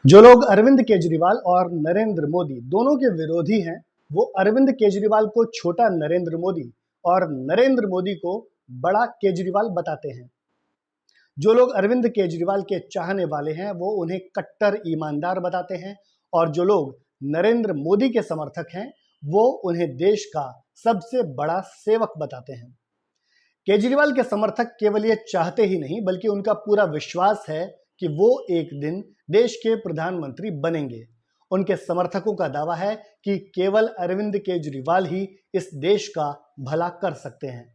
जो लोग अरविंद केजरीवाल और नरेंद्र मोदी दोनों के विरोधी हैं, वो अरविंद केजरीवाल को छोटा नरेंद्र मोदी और नरेंद्र मोदी को बड़ा केजरीवाल बताते हैं। जो लोग अरविंद केजरीवाल के चाहने वाले हैं, वो उन्हें कट्टर ईमानदार बताते हैं और जो लोग नरेंद्र मोदी के समर्थक हैं, वो उन्हें देश का सबसे बड़ा सेवक बताते हैं। केजरीवाल के समर्थक केवल ये चाहते ही नहीं, बल्कि उनका पूरा विश्वास है कि वो एक दिन देश के प्रधानमंत्री बनेंगे। उनके समर्थकों का दावा है कि केवल अरविंद केजरीवाल ही इस देश का भला कर सकते हैं।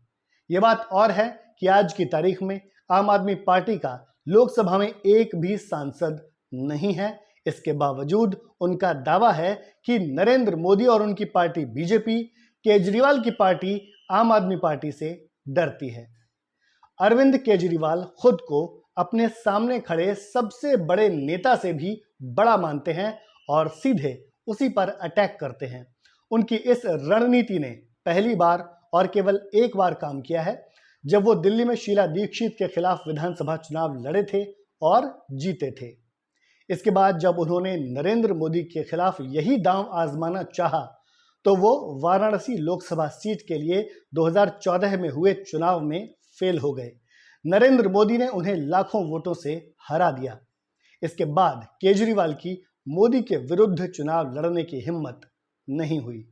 ये बात और है कि आज की तारीख में आम आदमी पार्टी का लोकसभा में एक भी सांसद नहीं है। इसके बावजूद उनका दावा है कि नरेंद्र मोदी और उनकी पार्टी बीजेपी केजरीवाल की पार्टी आम आदमी पार्टी से डरती है। अरविंद केजरीवाल खुद को अपने सामने खड़े सबसे बड़े नेता से भी बड़ा मानते हैं और सीधे उसी पर अटैक करते हैं। उनकी इस रणनीति ने पहली बार और केवल एक बार काम किया है, जब वो दिल्ली में शीला दीक्षित के खिलाफ विधानसभा चुनाव लड़े थे और जीते थे। इसके बाद जब उन्होंने नरेंद्र मोदी के खिलाफ यही दांव आजमाना चाहा, तो वो वाराणसी लोकसभा सीट के लिए 2014 में हुए चुनाव में फेल हो गए। नरेंद्र मोदी ने उन्हें लाखों वोटों से हरा दिया। इसके बाद केजरीवाल की मोदी के विरुद्ध चुनाव लड़ने की हिम्मत नहीं हुई।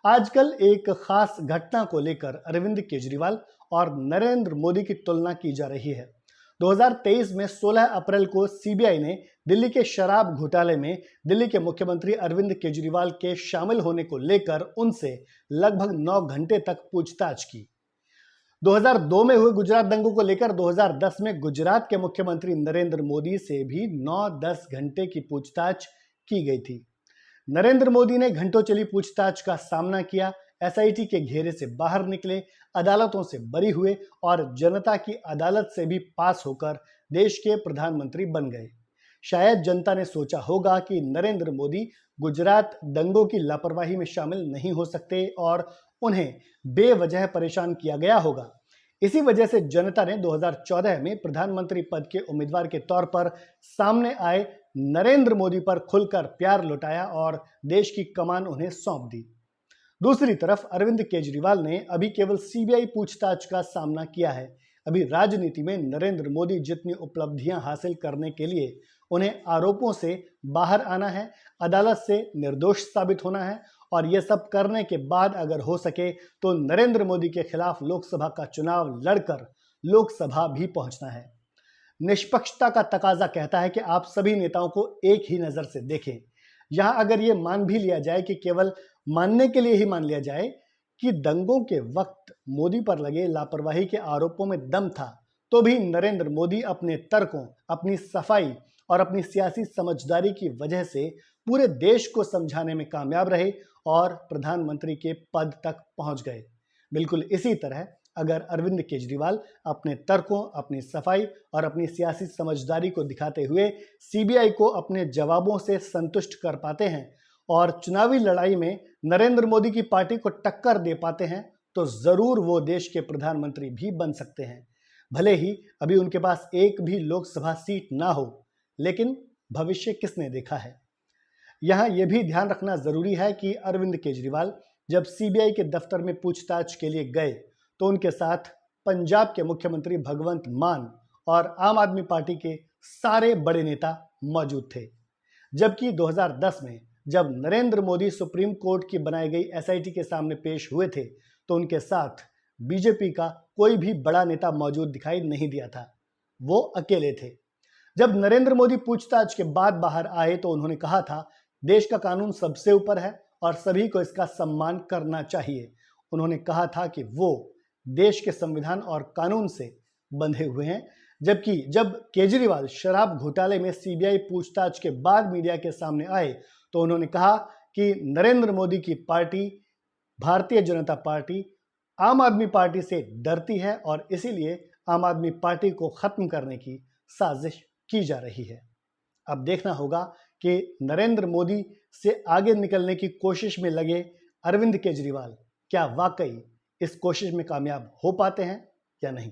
आजकल एक खास घटना को लेकर अरविंद केजरीवाल और नरेंद्र मोदी की तुलना की जा रही है। 2023 में 16 अप्रैल को सीबीआई ने दिल्ली के शराब घोटाले में दिल्ली के मुख्यमंत्री अरविंद केजरीवाल के शामिल होने को लेकर उनसे लगभग 9 घंटे तक पूछताछ की। 2002 में हुए गुजरात दंगों को लेकर 2010 में गुजरात के मुख्यमंत्री नरेंद्र मोदी से भी 9-10 घंटे की पूछताछ की गई थी। नरेंद्र मोदी ने घंटों चली पूछताछ का सामना किया, एसआईटी के घेरे से बाहर निकले, अदालतों से बरी हुए और जनता की अदालत से भी पास होकर देश के प्रधानमंत्री बन गए। शायद जनता ने सोचा होगा कि नरेंद्र मोदी गुजरात दंगों की लापरवाही में शामिल नहीं हो सकते और उन्हें बेवजह परेशान किया गया होगा। इसी वजह से जनता ने 2014 में प्रधानमंत्री पद के उम्मीदवार के तौर पर सामने आए नरेंद्र मोदी पर खुलकर प्यार लुटाया और देश की कमान उन्हें सौंप दी। दूसरी तरफ अरविंद केजरीवाल ने अभी केवल सीबीआई पूछताछ का सामना किया है। अभी राजनीति में नरेंद्र मोदी जितनी उपलब्धियां हासिल करने के लिए उन्हें आरोपों से बाहर आना है, अदालत से निर्दोष साबित होना है और यह सब करने के बाद अगर हो सके तो नरेंद्र मोदी के खिलाफ लोकसभा का चुनाव लड़कर लोकसभा भी पहुंचना है। निष्पक्षता का तकाजा कहता है कि आप सभी नेताओं को एक ही नजर से देखें। यहां अगर ये मान भी लिया जाए कि केवल मानने के लिए ही मान लिया जाए कि दंगों के वक्त मोदी पर लगे लापरवाही के आरोपों में दम था, तो भी नरेंद्र मोदी अपने तर्कों, अपनी सफाई और अपनी सियासी समझदारी की वजह से पूरे देश को समझाने में कामयाब रहे और प्रधानमंत्री के पद तक पहुंच गए। बिल्कुल इसी तरह अगर अरविंद केजरीवाल अपने तर्कों, अपनी सफाई और अपनी सियासी समझदारी को दिखाते हुए सीबीआई को अपने जवाबों से संतुष्ट कर पाते हैं और चुनावी लड़ाई में नरेंद्र मोदी की पार्टी को टक्कर दे पाते हैं, तो जरूर वो देश के प्रधानमंत्री भी बन सकते हैं। भले ही अभी उनके पास एक भी लोकसभा सीट ना हो, लेकिन भविष्य किसने देखा है। यहां यह भी ध्यान रखना जरूरी है कि अरविंद केजरीवाल जब सीबीआई के दफ्तर में पूछताछ के लिए गए, तो उनके साथ पंजाब के मुख्यमंत्री भगवंत मान और आम आदमी पार्टी के सारे बड़े नेता मौजूद थे। जबकि 2010 में जब नरेंद्र मोदी सुप्रीम कोर्ट की बनाई गई एसआईटी के सामने पेश हुए थे, तो उनके साथ बीजेपी का कोई भी बड़ा नेता मौजूद दिखाई नहीं दिया था। वो अकेले थे। जब नरेंद्र मोदी पूछताछ के बाद बाहर आए, तो उन्होंने कहा था, देश का कानून सबसे ऊपर है और सभी को इसका सम्मान करना चाहिए। उन्होंने कहा था कि वो देश के संविधान और कानून से बंधे हुए हैं। जबकि जब केजरीवाल शराब घोटाले में सीबीआई पूछताछ के बाद मीडिया के सामने आए, तो उन्होंने कहा कि नरेंद्र मोदी की पार्टी, भारतीय जनता पार्टी, आम आदमी पार्टी से डरती है और इसीलिए आम आदमी पार्टी को खत्म करने की साजिश की जा रही है। अब देखना होगा कि नरेंद्र मोदी से आगे निकलने की कोशिश में लगे अरविंद केजरीवाल क्या वाकई इस कोशिश में कामयाब हो पाते हैं या नहीं।